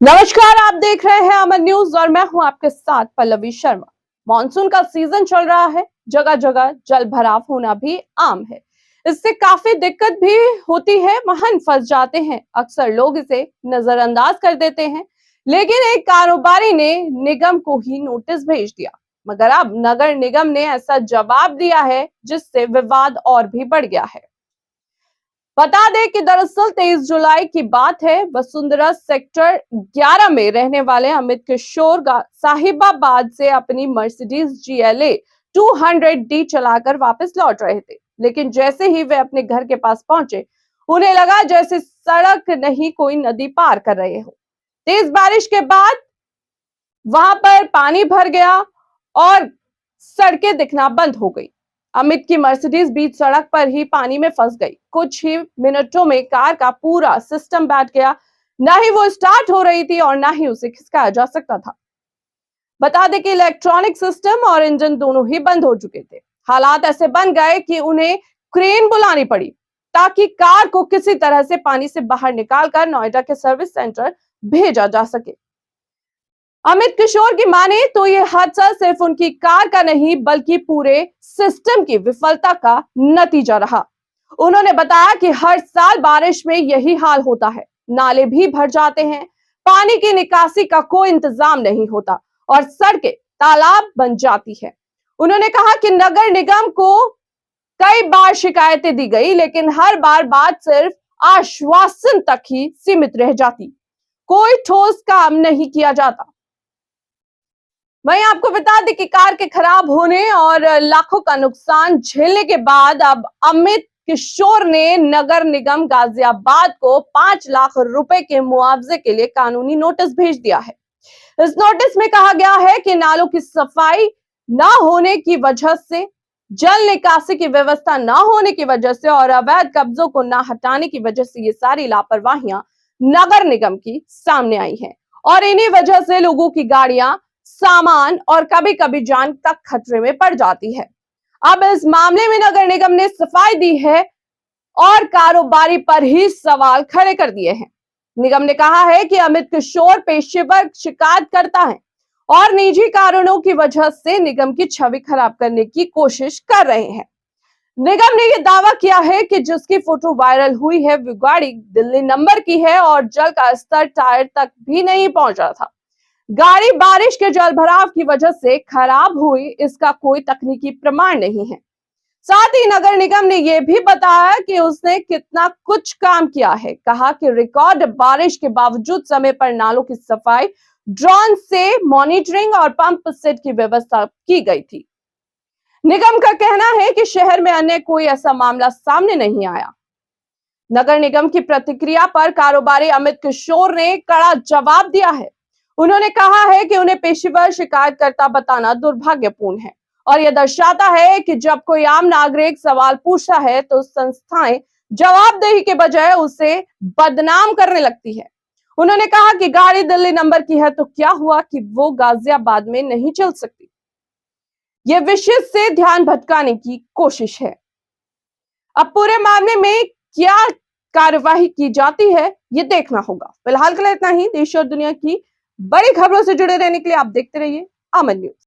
नमस्कार, आप देख रहे हैं अमर न्यूज और मैं हूं आपके साथ पल्लवी शर्मा। मॉनसून का सीजन चल रहा है, जगह जगह जल भराव होना भी आम है। इससे काफी दिक्कत भी होती है, वाहन फंस जाते हैं। अक्सर लोग इसे नजरअंदाज कर देते हैं, लेकिन एक कारोबारी ने निगम को ही नोटिस भेज दिया। मगर अब नगर निगम ने ऐसा जवाब दिया है जिससे विवाद और भी बढ़ गया है। बता दें कि दरअसल 23 जुलाई की बात है। वसुंधरा सेक्टर 11 में रहने वाले अमित किशोर साहिबाबाद से अपनी मर्सिडीज GLA 200D चलाकर वापस लौट रहे थे, लेकिन जैसे ही वे अपने घर के पास पहुंचे, उन्हें लगा जैसे सड़क नहीं कोई नदी पार कर रहे हो। तेज बारिश के बाद वहां पर पानी भर गया और सड़कें दिखना बंद हो गई। अमित की मर्सिडीज बीच सड़क पर ही पानी में फंस गई। कुछ ही मिनटों में कार का पूरा सिस्टम बैठ गया। ना ही वो स्टार्ट हो रही थी और ना ही उसे खिसकाया जा सकता था। बता दें कि इलेक्ट्रॉनिक सिस्टम और इंजन दोनों ही बंद हो चुके थे। हालात ऐसे बन गए कि उन्हें क्रेन बुलानी पड़ी ताकि कार को किसी तरह से पानी से बाहर निकालकर नोएडा के सर्विस सेंटर भेजा जा सके। अमित किशोर की माने तो ये हादसा सिर्फ उनकी कार का नहीं बल्कि पूरे सिस्टम की विफलता का नतीजा रहा। उन्होंने बताया कि हर साल बारिश में यही हाल होता है, नाले भी भर जाते हैं, पानी की निकासी का कोई इंतजाम नहीं होता और सड़कें तालाब बन जाती है। उन्होंने कहा कि नगर निगम को कई बार शिकायतें दी गई, लेकिन हर बार बात सिर्फ आश्वासन तक ही सीमित रह जाती, कोई ठोस काम नहीं किया जाता। वहीं आपको बता दें कि कार के खराब होने और लाखों का नुकसान झेलने के बाद अब अमित किशोर ने नगर निगम गाजियाबाद को 5 लाख रुपए के मुआवजे के लिए कानूनी नोटिस भेज दिया है। इस नोटिस में कहा गया है कि नालों की सफाई न होने की वजह से, जल निकासी की व्यवस्था न होने की वजह से और अवैध कब्जों को न हटाने की वजह से ये सारी लापरवाहियां नगर निगम की सामने आई हैं और इन्हीं वजह से लोगों की गाड़ियां, सामान और कभी कभी जान तक खतरे में पड़ जाती है। अब इस मामले में नगर निगम ने सफाई दी है और कारोबारी पर ही सवाल खड़े कर दिए हैं। निगम ने कहा है कि अमित किशोर पेशेवर शिकायत करता है और निजी कारणों की वजह से निगम की छवि खराब करने की कोशिश कर रहे हैं। निगम ने यह दावा किया है कि जिसकी फोटो वायरल हुई है वो गाड़ी दिल्ली नंबर की है और जल का स्तर टायर तक भी नहीं पहुंच रहा था। गाड़ी बारिश के जल भराव की वजह से खराब हुई, इसका कोई तकनीकी प्रमाण नहीं है। साथ ही नगर निगम ने यह भी बताया कि उसने कितना कुछ काम किया है। कहा कि रिकॉर्ड बारिश के बावजूद समय पर नालों की सफाई, ड्रोन से मॉनिटरिंग और पंप सेट की व्यवस्था की गई थी। निगम का कहना है कि शहर में अन्य कोई ऐसा मामला सामने नहीं आया। नगर निगम की प्रतिक्रिया पर कारोबारी अमित किशोर ने कड़ा जवाब दिया है। उन्होंने कहा है कि उन्हें पेशेवर शिकायतकर्ता बताना दुर्भाग्यपूर्ण है और यह दर्शाता है कि जब कोई आम नागरिक सवाल पूछता है तो संस्थाएं जवाबदेही के बजाय उसे बदनाम करने लगती है। उन्होंने कहा कि गाड़ी दिल्ली नंबर की है तो क्या हुआ कि वो गाजियाबाद में नहीं चल सकती। यह विषय से ध्यान भटकाने की कोशिश है। अब पूरे मामले में क्या कार्यवाही की जाती है ये देखना होगा। फिलहाल के लिए इतना ही। देश और दुनिया की बड़ी खबरों से जुड़े रहने के लिए आप देखते रहिए अमर न्यूज।